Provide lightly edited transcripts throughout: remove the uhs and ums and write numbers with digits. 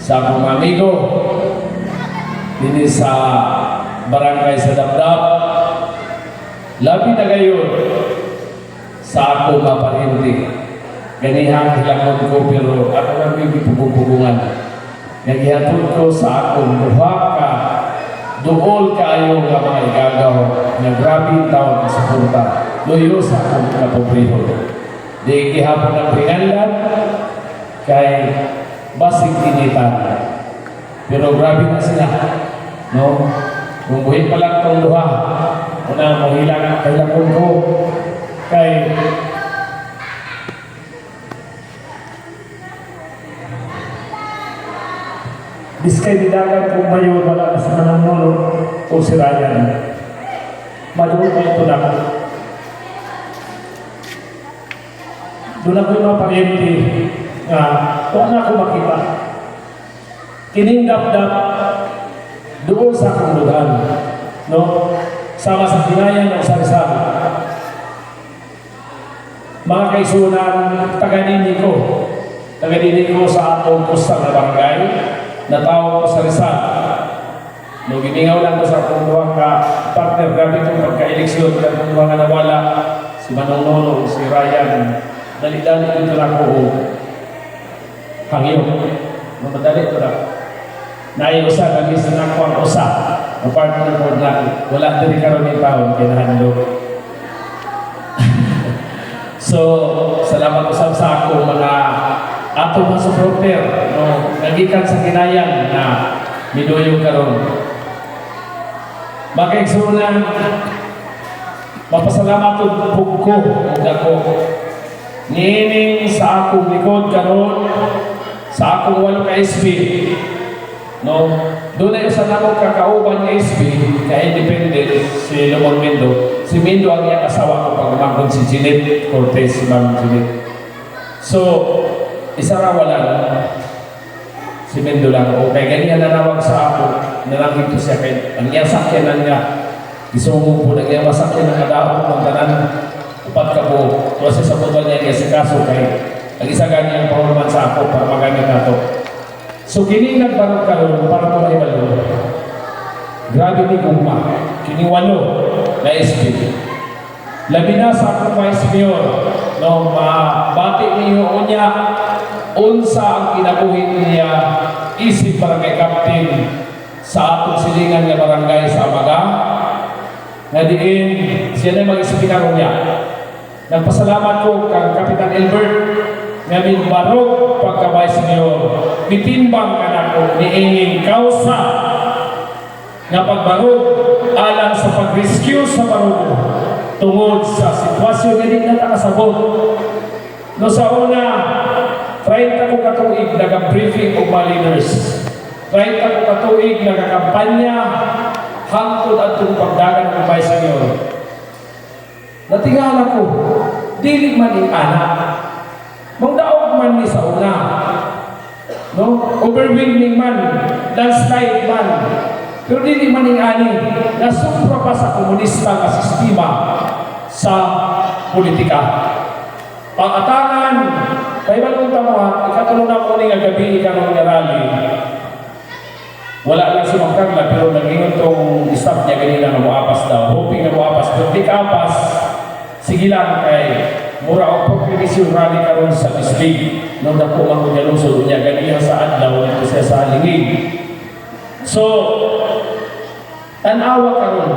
sa akong amigo din sa barangay sa Dabdab. Labi na gayon sa ako maparinti. Ganihang hilakon ko pero ako lang yung ipugupugungan. Naghihatod ko sa akong duha ka dool kayo nga mga igagaw na grabe taon sa punta. Luyo sa akong kapobriho. Di gihapon ang ringanlan kay basig initan. Pero grabe na sila. No? Kung buhin pa lang itong luha, una mahilang ang kailangan ko kay biskay didagan kung mayon wala na sa mananolo o si Ryan. Maluot na ito na. Doon ako'y mapariente na kung na ako makita. Kining Dabdab doon sa akong lugar. No? Sama sa Binayan o sa Rizal. Mga kaisunan, taga-nini ko sa atong kusang na barangay na tao ko sa Rizal. No, giningaw lang ko sa akong duwang ka partner gabi itong pagka-eleksyon kaya kung mga nawala si Manong Nono, si Ryan dali-dali ito lang ko hangyo madali ito lang naiusa kami sa nakuang usa ang partner ko na wala din karoon yung taon kinahandlo. So salamat usap sa ako mga atong mga supporter no, nagikan sa kinayan na miduyong karon. Makaigsunan, mapasalamat po ko ako. Niining sa akong likod karon, sa akong 8 ka SB. No, doon ay usa na akong kakauban ng SB, ka-independent, si Lumon Mendo. Si Mendo ang iyang asawa ko pag si Jeanette Cortez, si Ma'am Jeanette. So, isa ra wala si Mendo lang. O kay ganyan nanawag sa ako, nalangin ko siya kay ang iya sakyanan niya. Isumo po na iya masakyan ng kadahon ng tanan. Upat ka po. Kasi sa puto niya iya si kaso kay ang isa ganyan pahuman sa ako para magamit na to. So kini nagbarog karon para ko maibalo. Grabe ni guma. Kini 8 na SP. Labi na sa akong vice mayor. No, bati niyo unya unsa ang kinabuhi niya isip barangay captain sa atong silingan nga barangay sa Amaga nga diin siya na mag-ispinaro niya. Nagpasalamat ko kang Kapitan Albert nga minbarog pagka-vice mayor mitimbang ka na ko niining kausa nga pagbarog alang sa pag-rescue sa barog tungod sa sitwasyon nga di na nakasabot. No sa una 30 ko katuig nag-briefing og maliners. 30 ko katuig nag-kampanya hangtod atong pagdagan ng vice mayor. Natingala ko, dili man ing anak. Mangdaog man ni sa una. No? Overwhelming man, landslide man. Pero dili man ing ani, nasupra pa sa komunista nga sistema sa politika. Pang-atangan, kaibalong tamuhan, ikatulong na ko nga gabi ikarong nga rally. Wala lang si Mang Carla, pero nag-ingon tong staff niya ganina na muapas daw. Hoping na muapas, pero di kaapas. Sige lang kay mura o pagpinisyon rally karon sa Bislig. Nung naku ang kunyalusod niya ganina sa adlaw, nito siya sa halingig. So, tanawa karon.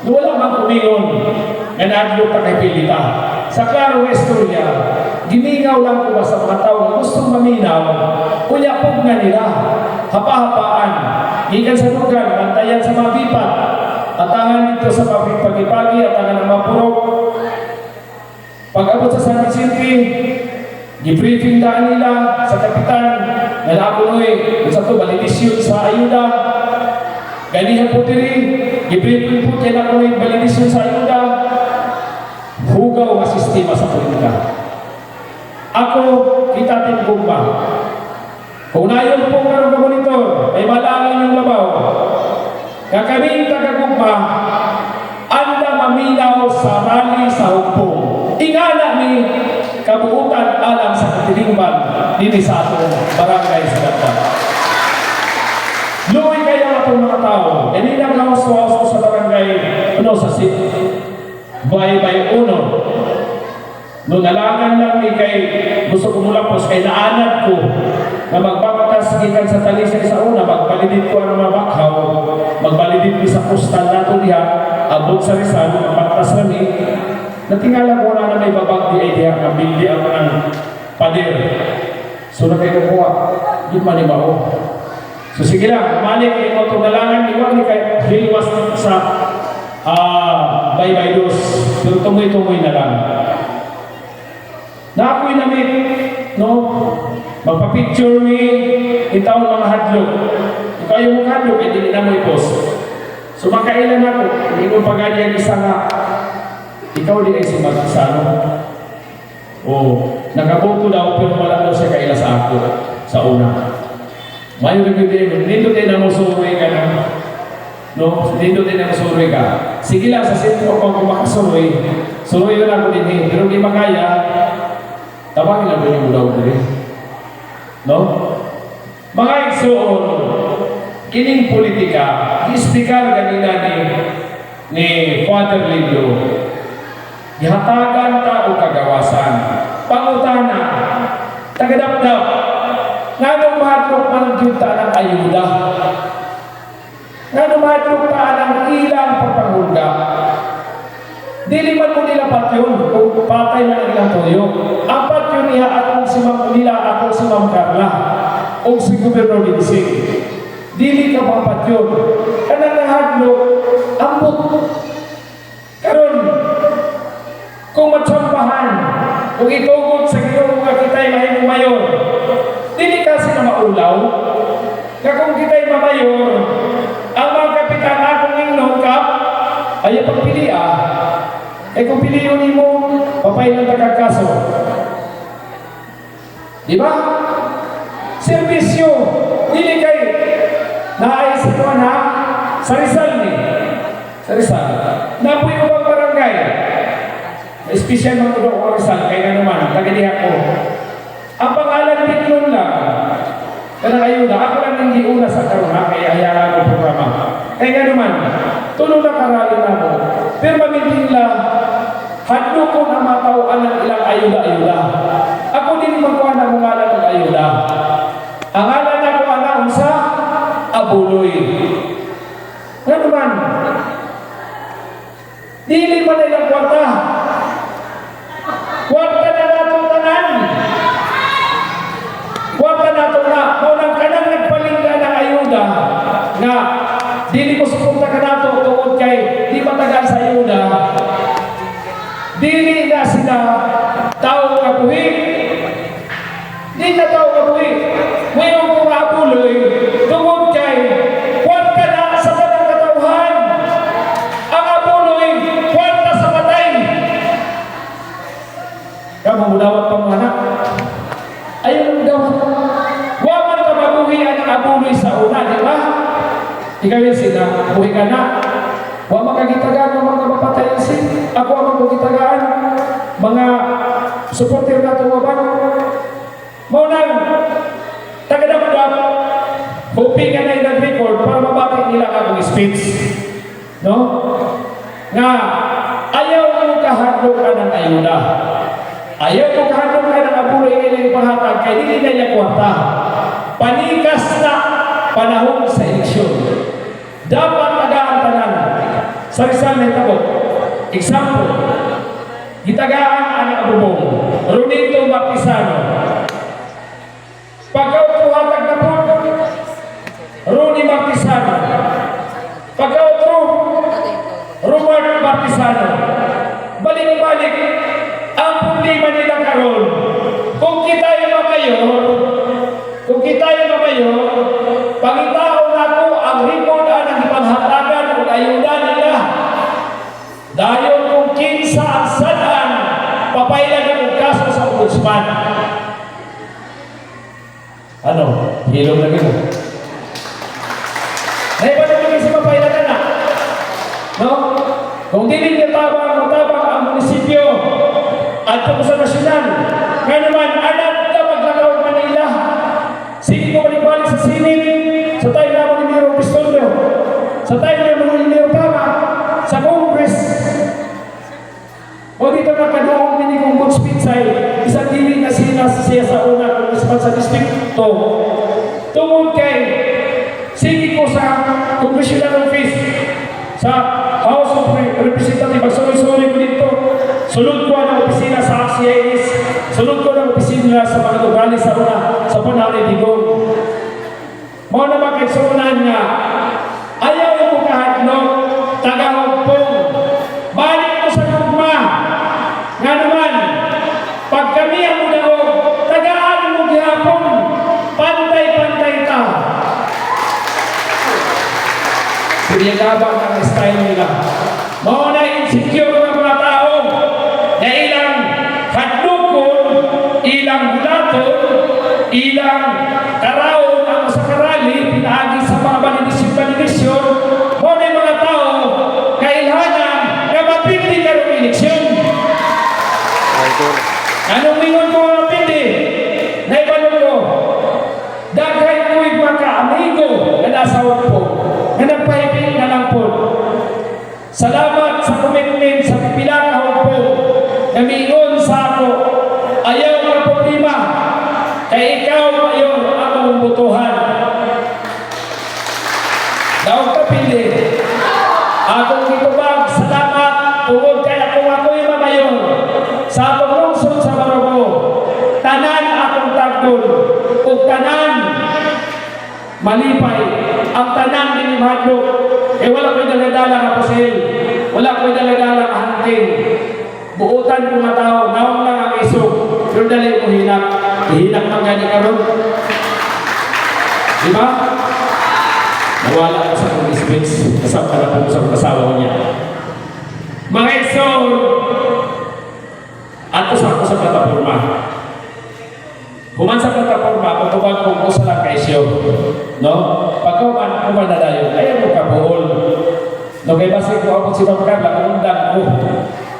Wala mang kumingon nga naadlo pa kay Pilita. Sa klarong istorya, gimingaw lang ko ba sa mga tao na gustong maminaw, kuya po nga nila, hapa-hapaan, gikan sa lugar, bantayan sa mga bipat, atangan dito sa pagpagipagi, atangan ng mapurok. Pag-abot sa San Vicente, gibriefing daan nila sa kapitan, nalakunoy, sa ito, balidisyon sa ayuda, ganihan po diri, gibriefing po kaya nakunoy, balidisyon sa ayuda, hugaw nga sistema sa politika. Ako, kita din gumba. Kung nayon po karong ka monitor, may malangin yung labaw. Kakaming taga-gumba, anda maminaw sa rally sa hukpong. Ingana ni kabuutan alam sa katilingban dini sa atong barangay sa Dabdab. baybay uno. No nalangan lang ni kay gusto ko mulapos kay naanad ko na magpapatas gikan sa talisay sa una, magbalidit ko ang mga bakhaw, magbalidit ko sa postal nato diha, abot sa Rizal, magpatas rami. Natingala ko na may babag di idea nga bildi ang ng pader. So na kayo kuha, di man ni mao. So sige lang, malik ni mo itong nalangan, iwan ni kay hilwas sa baybay dos, pero tumoy-tumoy na lang. Na ako'y namit, no? Magpa-picture ni itaw mga hadlok. Ikaw yung mga hadlok, hindi na mo i-post. So makailan ako, hindi mo pagalian isa nga, ikaw di ay si Magsano. O, nakabuto daw, pero wala daw siya kaila sa ako, sa una. Mayo nagbibirin, dito din na mo suruy ka na. No? Dito din na mo suruy ka. Sige lang, sa sentro ko kung makasuruy, suruy ko na ako din eh. Pero di makaya, tawagin lang doon yung daw din. No? Mga igsoon, kining politika, ispikar ganina ni Father Lindo, ihatagan ta o kagawasan, pangutana, tagadapdap, nga nung mahatrok man kita ng ayuda, nga nung mahatrok ta ng ilang pagpangulga, dili man mo nila patyon, kung patay man ilang toyo, ang patyon niya akong si Ma'am nila, akong si Ma'am Carla, o si Gobernador Linsing. Dili ka pa patyon, kanang nahadlo, ambot. Karon, kung matsambahan, kung itugod sa ginoo nga kita'y mahimong mayor, dili kasi na maulaw, na kung kita'y mamayor, ang mga kapitan akong ingnon kap, ay pagpili eh kung piliin mo, papay ng tagakaso. Di ba? Servisyo, dili kay naayos ito na sa Rizal ni. Sa Rizal. Napoy mo bang barangay? May special mga tulo ko Rizal, kaya nga naman, tagadihan ko. Ang pangalan Bitlon lang, kanang ayuda, ako lang hindi una sa karuna, kaya hayaan ko programa. Kaya nga naman, tulong na karali na mo. Pero maminting lang, hadlo ko na matawaan ng ilang ayuda-ayuda. Ako din magkuha na mungalan ng ayuda. Ang alan na ko alam sa Abuloy. Nga naman, dili man na ilang kwarta. Kwarta na natong tanan. Kwarta na ito na. Kung kanang nagpalingga ng ayuda, nga, dili ko supunta ka na ito tungkol kay di matagal sa ayuda, dili na sila tao kabuhi. Di na tao kabuhi. Ngayon kung Abuloy, tungkol kay kwarta na sa tanang katauhan. Ang Abuloy, kwarta sa patay. Kaya mamudawat pa mga anak. Ayaw mamudawat. Waman ka mabuhi ang Abuloy sa una, di ba? Ikaw yun sila, buhi ka na. Wa makagitagaan ng mga mapatay sin. Ako ang magkagitagaan. Mga supporter na ito ba? Maunang, tagadamdam, hoping nga na nag-record para mabati nila akong speech. No? Nga, ayaw mo kahadlok ka ng ayuda. Ayaw mo kahadlok ka ng Abuloy ilang pahatag kay hindi na niya kwarta. Panikas na panahon sa eleksyon. Dapat tagaan tanan. Sa Rizal na tabot. Example, gitagaan ang abubong. Runito Baptisano. Pagkaw tuhatag na po, Runi Baptisano. Pagkaw to, Robert Baptisano. Balik-balik, ang problema nila karon. Kung kita yung mamayor, pangitao na ko ang record ang ipanghatagan o ayuda nila. Dahil kung kinsa ang sadaan, papailan ang kaso sa ombudsman. Ano? Hilong lagi mo. Ngayon ba naman kasi papailan na? No? Kung dinig na matabang ang munisipyo at kung sa nasyonal, ngayon naman, alam na maglakaw Manila. Sige ko balik-balik sa Senate, sa tayo naman ni Mayor Pistondo, sa tayo naman ni Mayor Pama, sa Congress. Tungod kay sige ko sa congressional office sa House of Representatives, sorry ko dito. Sunod ko ang opisina sa CIS, sunod ko ang opisina sa mga lugali sa una, sa Panali Digong. Mga naman kay sunan nga, ayaw ko kahadlok, tagahugpong. Balik ko sa gugma. Nga naman, pag kami ang unahog, tagaan mo gihapon, pantay-pantay ta. Pinagabang ang style nila. Mga na insecure ng mga tao na ilang hadlukon, ilang gulaton, ilang karaon ang sa karali, pinaagi sa mga balidisyon, mga na mga tao, kailhanan na mapindi karong eleksyon. Anong mingon ko mga pindi? Naibanon ko, dagay ko'y mga amigo na nasa po, na nagpahibig na lang po. Salamat sa commitment sa pipilang po, na mingon sa ako, ayaw na problema, kay ikaw mayor akong butuhan. Daw kapili, akong itubag, salamat, tungod kay ako'y mamayor, sa akong lungsod sa Barogo, tanan akong tagdol, o tanan malipay, ang tanan dinimhadlok, wala ko'y daladala na pasil, wala ko'y daladala na hanting, buutan ko matao, naong lang ang isog, pero dali ko hinak, hinak ang gani karon. Diba? Nawala ko sa kong speech, kasama na po sa kasawa niya. Mga isog, ato sa ako sa plataforma. Kuman sa plataforma, matubag kong usa lang kaisyo. No? Pagkaman, kuman na dayo, ayaw mo kabuhol. No, kay basi ko ako si Ma'am Carla, undang ko.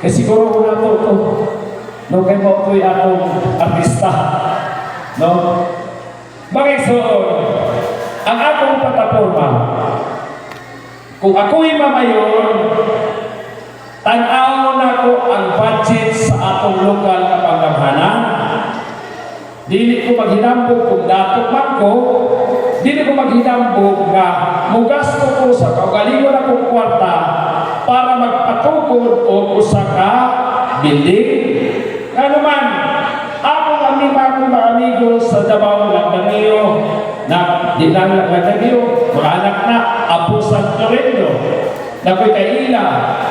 Kasi siguro ko na ito. No, kay mo ko'y akong artista. No? Bakit so, ang akong plataforma, kung ako'y mamayon, tanaw na ko ang budget sa atong lokal na panggamhanan. Dili ko maghinambog kung datot man ko, dili ko maghinambog na mugasto ko sa kaugalingon akong kwarta para magpatukod o usa ka building. Ano man, akong mga amigo sa Davao Lagdangio, na dinang Lagdangio, mga anak na, Apo San Torendo, na ko'y kaila,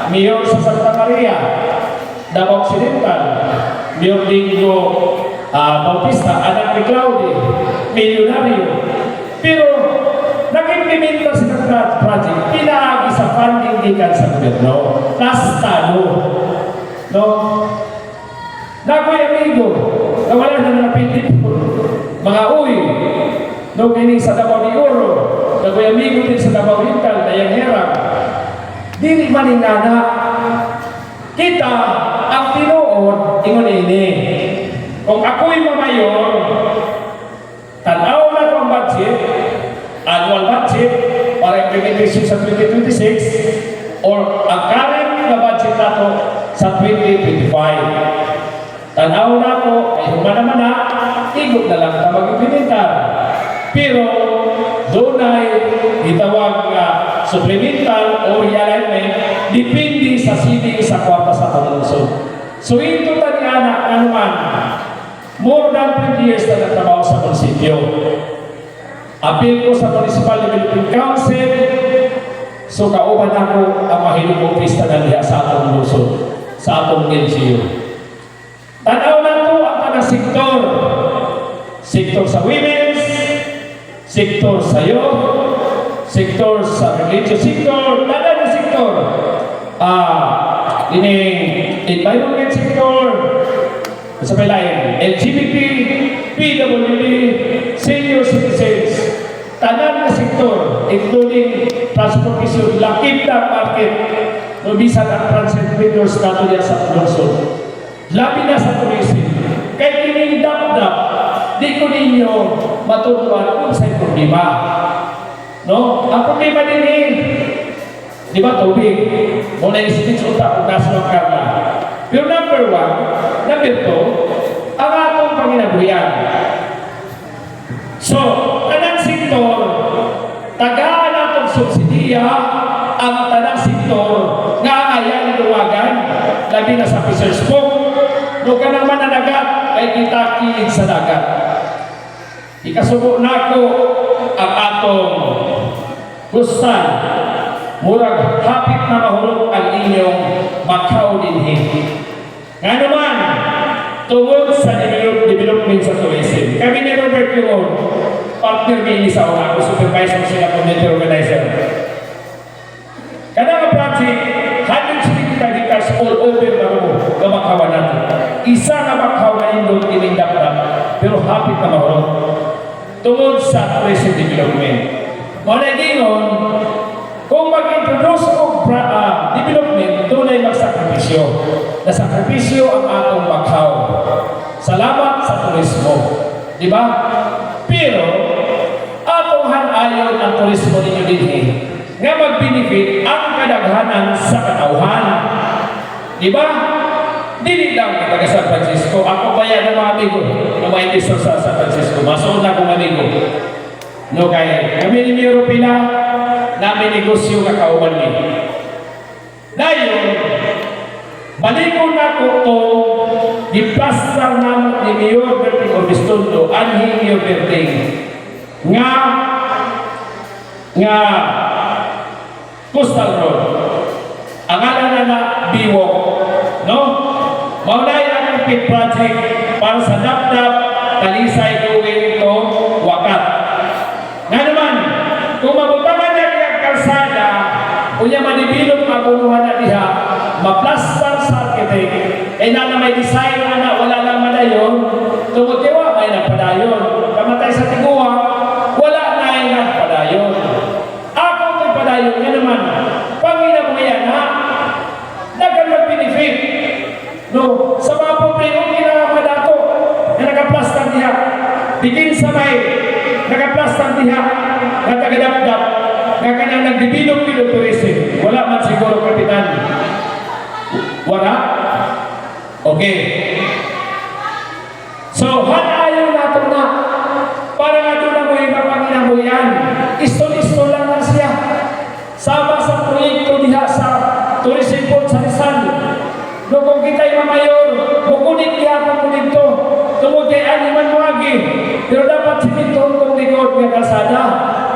Mayor sa Santa Maria, Davao Occidental, Mayor Dingo Bautista, anak ni Claudia, milyonaryo. Pero, nag-implementa sa project, pinaagi sa funding gikan sa gobyerno, nastalo. No? Nako'y amigo, na wala na napindit po. Mga uy, no, kining sa Davao ni Oro, nako'y amigo din sa Davao Oriental, na yung herang. Dili maningana, kita ang tinuod, ingon ini. Kung ako'y mamayor, tanaw na ko ang budget, annual budget, para implementation sa 2026, or ang current na budget nato sa 2025. Tanaw na ko, ay humanaman na, igot na lang na mag-implementar. Pero, doon ay itawag na supplemental o realignment, depende sa sitting sa kwarta sa Tanungsod. So, ito tanyana, ano man, more than 20 years na nagtrabaho sa munisipyo. Apil ko sa Municipal Development Council, so kauban ako ang mahilong office na naliha sa atong lungsod, sa atong LGU. Tanaw na ito ang tanang sektor. Sektor sa women's, sektor sa youth, sektor sa religious sector, tanang na sektor. Ining environment sector, sa palayan, LGBT, PWD, senior citizens, tanan na sektor, including transportation, lakip na market, nubisan ang transit vendors nato niya sa lungsod. Labi na sa tourism. Kaya kining dap-dap, di ko ninyo matutuan kung sa'yo problema. No? Ang problema din di ba tubig? Muna yung speech utak kung nasa ng karna. Pero number 1, number 2, ang atong panginabuyan. So, tanang sektor, tagaan atong subsidiya ang tanang sektor nga ayan luwagan, labi na sa Fisher's Book, no ka naman nanagat, ay kita kilig sa dagat. Ikasubo na ko ang atong gustan, murag hapit na mahulog ang inyong Macau dinhi. Nga naman, tungod sa development sa tourism. Kami ni Robert Leon, partner ni sa una, ako supervisor siya, community organizer. Kada nga project, 175 hectares all over Marumo, kamakawan natin. Isa na Macau na indong tinindap-dap, pero hapit na mahulog. Tungod sa tourism development. Muna gingon, kung mag-introduce o development, tunay magsakripisyo. Nasakripisyo ang atong Macau. Salamat sa turismo. Di ba? Pero, atong hanayon ang turismo ninyo din nga mag-benefit ang kadaghanan sa katauhan. Di ba? Dili lang taga San Francisco. Ako pa yan ng mga amigo na mga investor sa San Francisco. Masuot na akong amigo. No, kaya kami ni Europina, namin negosyo nga kauban ni. Dayon, balikon na ko to, iplastar na ni Mayor Berting Orbistondo, anhi Mayor Berting, nga Coastal Road. Ang alam na Biwok, no? Maulay ang pit project para sa Dapdap, Talisay, going to Wakat. Nga naman, kung mabutangan niya kayang kalsada, kunya manibilog magunuhan na diha, maplastar sa architect, eh na may design na wala lang madayon, tumukiwa may nagpadayon. Kamatay sa tiguwa, wala na ay nagpadayon. Ako ko'y padayon, nga naman, pangina mo yan ha, nagan mag-benefit. No, sa mga problema, kinakama dato, na nagaplastar diha, bigin sa may, nagaplastar diha, na tagadap-dap, na kanyang nagdibilog-bilog tourism. Wala man siguro, Kapitan. Wala? Okay. So, hanayon nato na, para nga doon na mo yung kapangina mo yan, isto-isto lang na siya. Sama sa proyekto diha sa tourism board sa Rizal. No, kung kita'y mamayor, bukunin diha kung kunin to. Tungod kay animan mo agi. Pero dapat sinintong kong likod ng kalsada.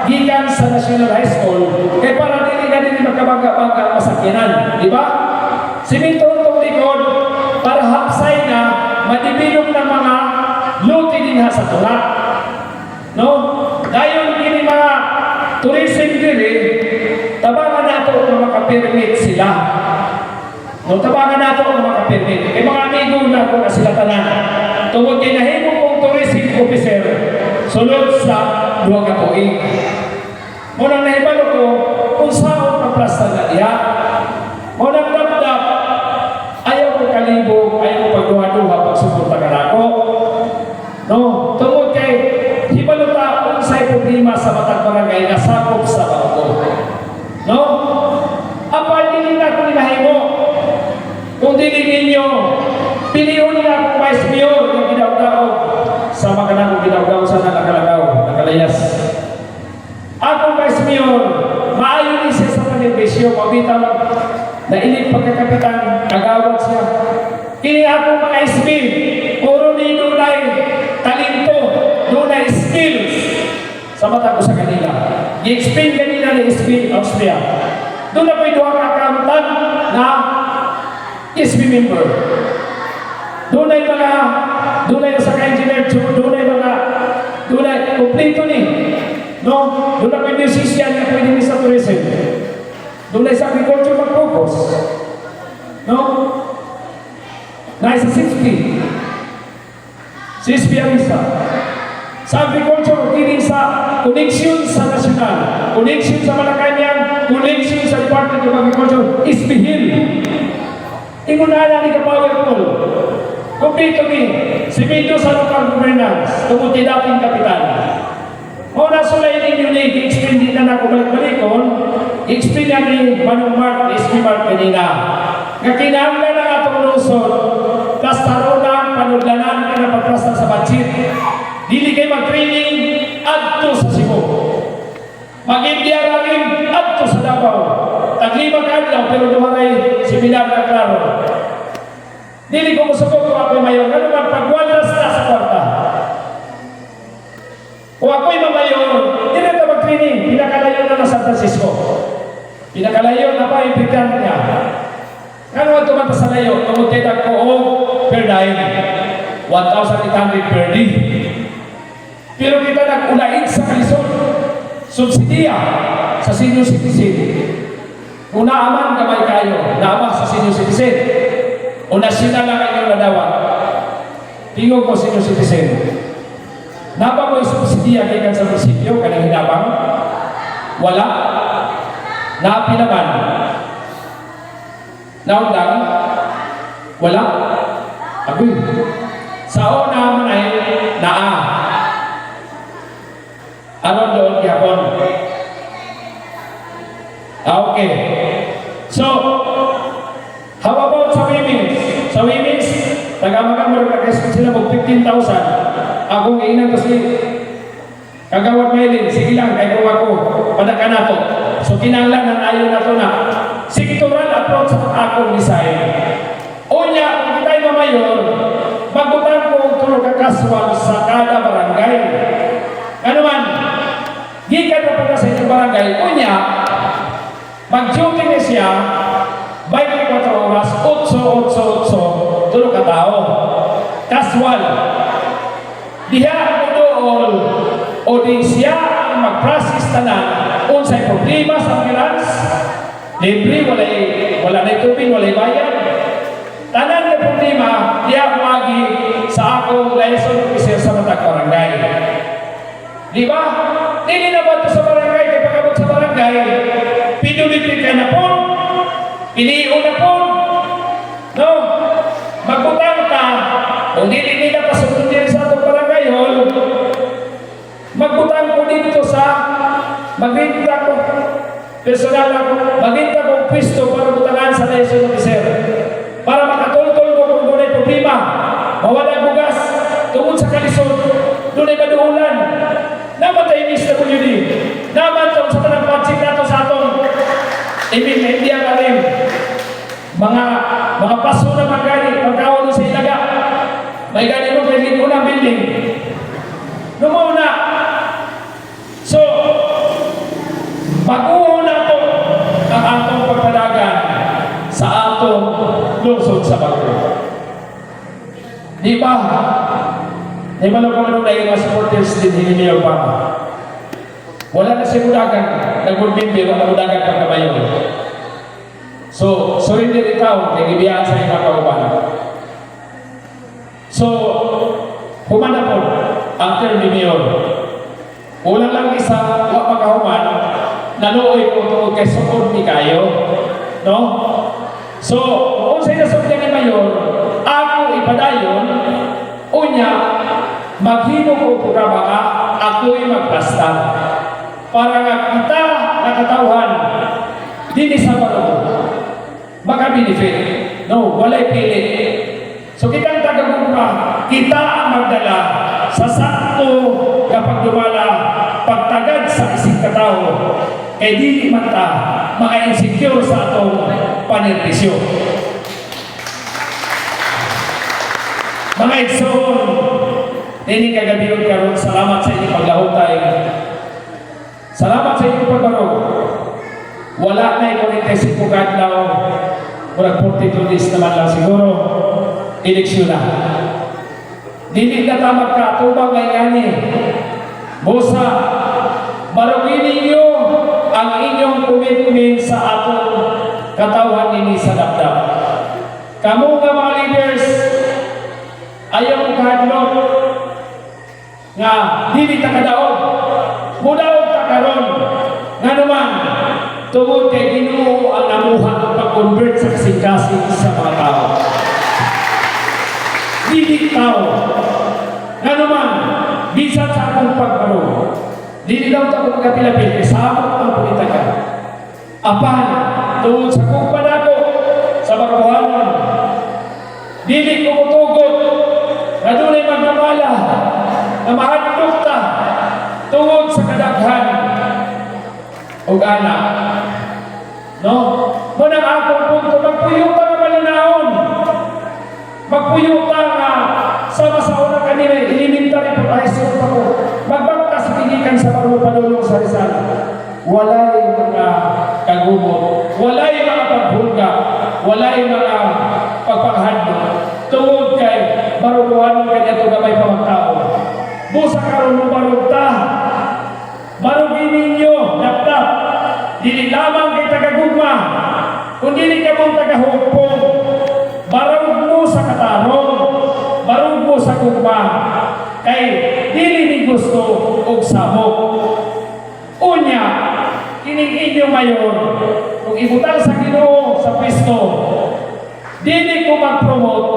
Gikan sa National High School. Kaya para dili na din magkabangga-bangga masakyanan. Di ba? Sinintong kong likod para hapsay na madibilog ng mga luti din ha sa tulak. No? Dayon kini mga tourism dili, tabangan nato kung makapirmit sila. No, tabangan nato kung makapirmit. Kaya mga amigo na kung sila tanan. Tungod kay nahimo kong tourism officer, sulod sa 2 ka tuig. Munang nahibalo ko kung saan pagplasta na diha. Munang damdam, ayaw ko kalibog, ayaw ko pagduha-duha pagsuporta ka nako. No, tungod kay hibalo ta kung sa'y problema sa matag barangay nasakop sa barko. No? Apal dili na kung nahimo. Kung dili ninyo, piliyon nila kung vice mayor yung ginaw-gaw sa maganang ginaw-gaw sa nakalagaw, nakalayas. Ako vice mayor, maayon ni siya sa panibisyo, mabitang na inig pagkakapitan, nagawad siya. Kini ako mga SB, puro ni dunay talento, dunay skills sa mata ko sa kanila. I-explain kanila ni SB Austria. Doon na po'y duha kakamtan na SB member. Doon ay sa ka-engineer, doon ay kumplito ni. No? Doon ay musician na pwede ni sa tourism. Doon ay sa agriculture mag-focus. No? Nasa 60. 60 ang isa. Sa agriculture, kining sa connection sa nasyonal, connection sa Malacanang, connection sa Department of Agriculture, isbihil. Ingunala ni ka-powerful. Kumpito ni, simento sa local governance, tumuti dating kapitan. O nasulay ninyo ni, i-explain din na nakubalik-balikon, i-explain na ni Manong Mark, SB Mark kanina. Kakinahanglan na atong lusod, plastaronan, panudlanan, ka na pagplasta sa budget. Dili kayo mag-training, Mag-India rin at sa Davao. Taglima ka adlaw, pero dumaray seminar na klaro. Dili ko musabot kung ako'y mayor. Ano man, pagwalas na sa kwarta. Kung ako'y mamayor, hindi na mag-training. Pinakalayo na San Francisco. Pinakalayo na pa yung pitan niya. Kano ang tumata sa layo? Tumutin ako o per dime. 1,800 per day. Pero kita nag-ulaid sa kalisod. Subsidiya sa senior citizen. Kung naaman gamay kayo, naama sa senior citizen. O nasyonal lang kayo nadawat. Tingog ko senior citizen. Napa mo yung subsidiya kay sa munisipyo, kanang hinabang? Wala. Naapi naman. Naundang? Wala. Agoy. Sa una man ay naa. Aron doon yapon. Okay. So, how about sa women's? Sa women's, tagamagan mo rin sila mo 15,000. Akong inang kasi kagawad mailin, sige lang, kaya kung ako, padaka na to. So, kinanglan na ayaw na to na. Sectoral approach sa akong design. Unya, kung kita'y mamayor, magutan ko tulog kakaswag sa kada barangay. Ano man, gikan na pala sa inyong barangay, unya, mag-duty na siya, 24 oras, 8, tulog ka tao. Kaswal. Diha ang doon, o di siya ang mag-process tanan, unsay problema sa ambulance, libre, wala na tubig, wala bayan. Tanan na problema, diya magi sa akong liaison officer sa matag barangay. Di ba? Dili na ba ito sa barangay, kaya pagkabot sa barangay, pinulitin ka na po, iniiwan na po, no? Magbutang ka, kung dili nila pasundin din sa atong barangay hall, magbutang ko dito sa magrinta ko, personal ako, magrinta ko pwesto para butangan sa liaison officer. Para makatultol ko kung doon ay problema, mawala bugas, tungod sa kalisod, doon ay maduulan. Naman tayo SWD, naman sa tanang project nato sa atong India ka rin. Mga paso na magani, pagkawalo sa ilaga, may gani mo kaya unang building. Lumuna. So, pag-uho na to ang atong pagpalagan sa atong lungsod sa Baguio. Di ba? Di ba naman nung na yung mga supporters din hiniliyaw pa? Wala na siya mudagan. Nagburbimbi, wala mudagan pagkabayo. So, surrender ikaw, kaya ibiyaan sa mga kauban. So, humana po ang term ni Mayor. Ulang lang isa, wak makahuman, naluoy ko ito kay support ni kayo. No? So, kung sa'yo nasabyan ni Mayor, ako ipadayon, unya, maghino ko programa ka, ako'y magpasta. Para nga kita nakatauhan, dini sa Baguio, maka-benefit. No, walay pili. So, kitang tagagumpa, kita ang magdala sa sakto kapag dumala, pagtagad sa isang katao, kay dili mata, maka-insecure sa atong panervisyo. Mga igsoon, hindi kagabiyon karon, salamat sa inyong paglahutay. Salamat sa inyong pagbarog. Wala na yung 45 kadlaw, murag 42 days naman lang siguro, eleksyon na. Dili na tamag ka, tubang ngayani. Busa, barugin ninyo ang inyong commitment sa atong katawhan nini sa dapdap. Kamu nga mga leaders, ayaw kahadlok nga dili ta kadaog, mudaog ta karon. Nga naman, tungod kay Ginoo ang namuha ang pag-convert sa kasing-kasing sa mga tao. Dili tao. Nga naman, bisan sa akong pagbarog, dili daw ta kung kapilapil, kasama ang politika. Apan, tungod sa kumpan ako, sa Baguhanon, dili ko mutugot, na doon ay magdamala, na mahadlok ta, tungod sa kadaghan, ug anak. No? Muna ang akong punto, magpuyo pa nga malinaon. Magpuyo pa nga sama sa una kanina, elementary po, high school pa ko. Magbagtas pinikan sa parupanulong sa Rizal. Walay mga kagumot, walay mga paghulga, walay mga pagpakahadlo. Tungod kay baruguhan ng kanya ito gamay pamagtao. Busa karon mo barugta. Barugin ninyo, naptap. Dili lamang kay tagagugma, kundi ka mong tagahugpong. Barug mo sa katarong, barug mo sa gugma, kay dili ni gusto og samok. Unya, kining inyo mayor, kung ibutang sa Ginoo sa pwesto, dili ko mag-promote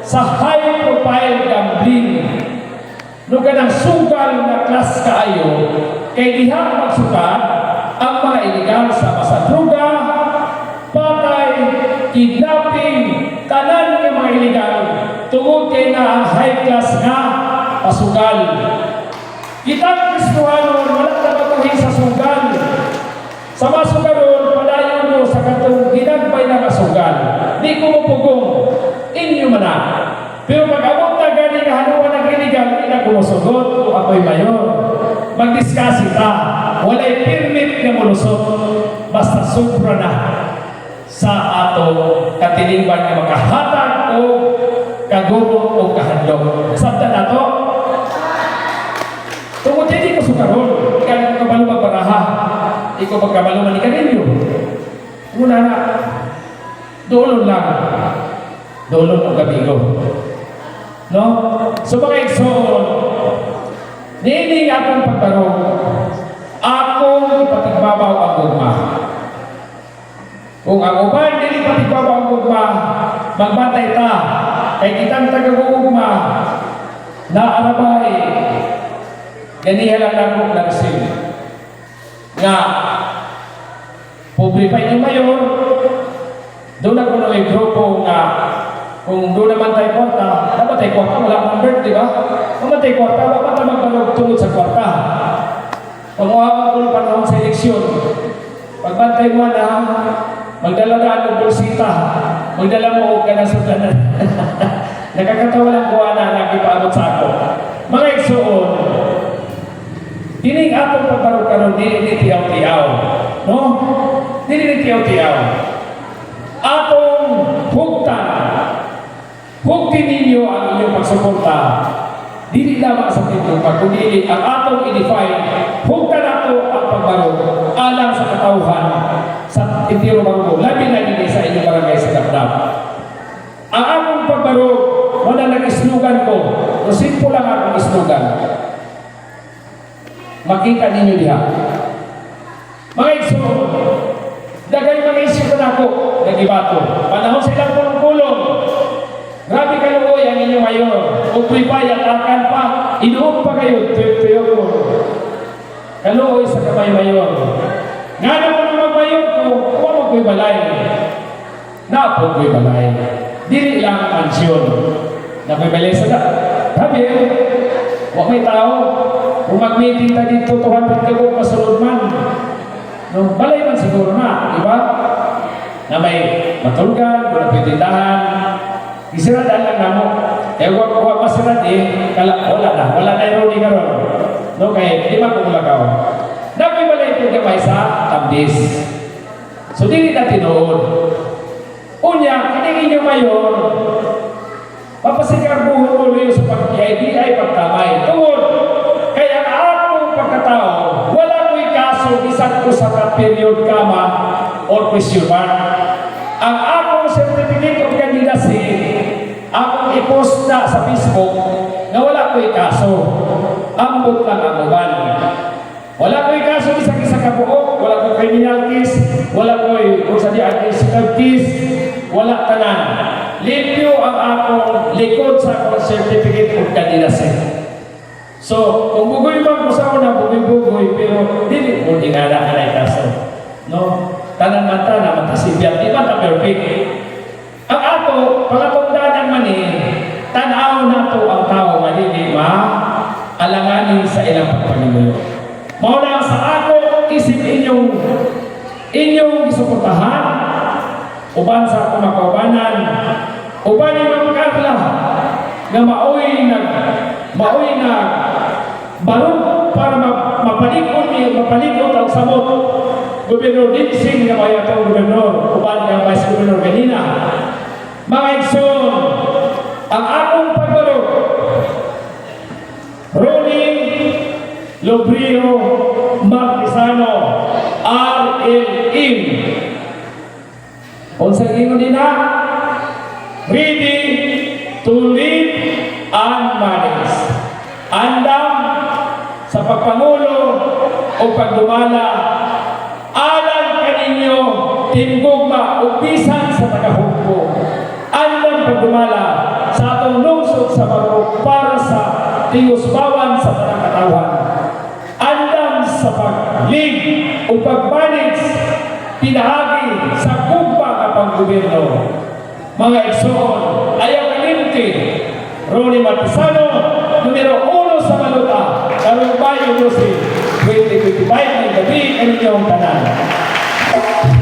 sa high profile gambling. No kanang sugal na klas kaayo, kay diha magsukat ang mga iligal sa masadruga, patay, kidnapping, tanan ng mga iligal, tungod kay na ang high class nga pasugal. Kitang Kristohanon, wala na matuhin sa sugal. Sa masugalon, padayon mo sa katong ginagbay na masugal. Di ko mapugong, inyo man na. Pero pag-abot na gani na haluan ng iligal, hindi na kumusugot o ako'y mayor. Mag-discuss ita. Walay permit na mulusot, basta sobra na sa ato katilingban nga makahatag o kaguro o kahadlok. Sabta na to? Tungod hindi ko sukaron, kaya ko kabalo magbaraha, ikaw magkabalo man ikaninyo. Muna na, doon lang, doon ang gabigo. No? So mga igsoon, nining akong pagbarong, akong ipatigbabaw ang gugma. Kung ang uban dili patigbabaw ang gugma, magbantay ta, kay kitang taga-gugma na arabay, ganihan lang akong nagsim. Nga, pobre pa yung mayor, doon ako na may grupo nga, kung doon naman tayo kwarta, dapat tayo kwarta, wala akong birth, di ba? Naman tayo kwarta, dapat tayo magbalog tungod sa kwarta. Panguhaman ko ng panahon sa eleksyon, pagbantay mo na, magdalagaan ng bolsita, magdala mo ka na sa tanan. Nakakatawa lang kuha na nakipaabot sa ako. Mga igsoon, dining atong pagkaroon dili tiyaw-tiyaw. No? Dili tiyaw-tiyaw. Atong hugtan. Hugtin ninyo ang inyong pagsuporta. Dili lamang sa tintuka, kundi ang atong i-define, hugtan nato ang pagbaro alang sa katauhan sa Itiro Barugo, labi na din sa inyong barangay sa Dapdap. Ang akong pagbaro, wala nag-islugan ko, o simple lang akong islugan. Makita ninyo diha. Mga igsoon, dagay mga isip na ako, nagibato. Panahon silang pulong-pulong. Grabe kaluoy ang inyong mayor. Kung pipayat, akan pa, inuog pa kayo, tuyo ko. Kaluoy sa kamay mayor. Nga naman ang magmayor ko, huwag mo ko'y balay. Napo ko'y balay. Dili lang ang ansyon. Na ko'y balay sa da. Sabi, huwag may tao. Kung mag-meeting na dito, 200 ka kung kasunod man. No, balay man siguro na, di ba? Na may matulgan, wala pitindahan. Isiradaan lang na mo. Eh, huwag masirad eh. Wala na yung roni ka ron. No, kaya di man kumulakaw. Nakoy balay ito gamay sa Tambis. So, dili na tinood. Unya, kining inyo mayor, papasigar buhon mo rin sa pag-ID ay pagtamay. Tungod, kaya ang pagkatao, wala ko'y kaso isang ko sa period kama or question mark. Ang akong certificate of candidacy, akong i-post na sa Facebook na wala ko'y kaso. Ambot lang ang uban. Wala ko'y kaso isang-isa kabuok, wala ko'y criminal case, wala ko'y kung sa di administrative case, wala tanan. Limpyo ang akong likod sa akong certificate of candidacy. So, kung bugoy man ko sa una, bugoy-bugoy, pero dili ko dinala ka na kaso. No? Tanan man tanan, matasibyan, di ba ta perfect? Ang ato, pangatungdanan man tanaw na to ang tao, malili alanganin sa ilang pagpanimulo. Mauna sa ako, isip inyo inyong isuportahan uban sa kumakaubanan uban ni Ma'am Carla nga maoy na barog para mapalikot ang samot Gobernador Dinsing nga may atong gobernador uban nga vice gobernador kanina. Mga igsoon, ang akong pagbarog Ronnie Lobrio Marquesano RLM unsang ingon nila ready to lead and manage andam sa pagpangulo o pagdumala alang kaninyo tinugma o bisan sa tagahugpo andam pagdumala sa atong lungsod sa Barok para sa tingusbawan sa tanang katawan andam sa pag-lead o pag-manage pinahagi sa kumpa kapang gobyerno. Mga igsoon, ayaw kalimti Ronnie Marquesano, numero 1 sa Maluta, Karong Bayo 12, 2025 ng gabi ang inyong tanan.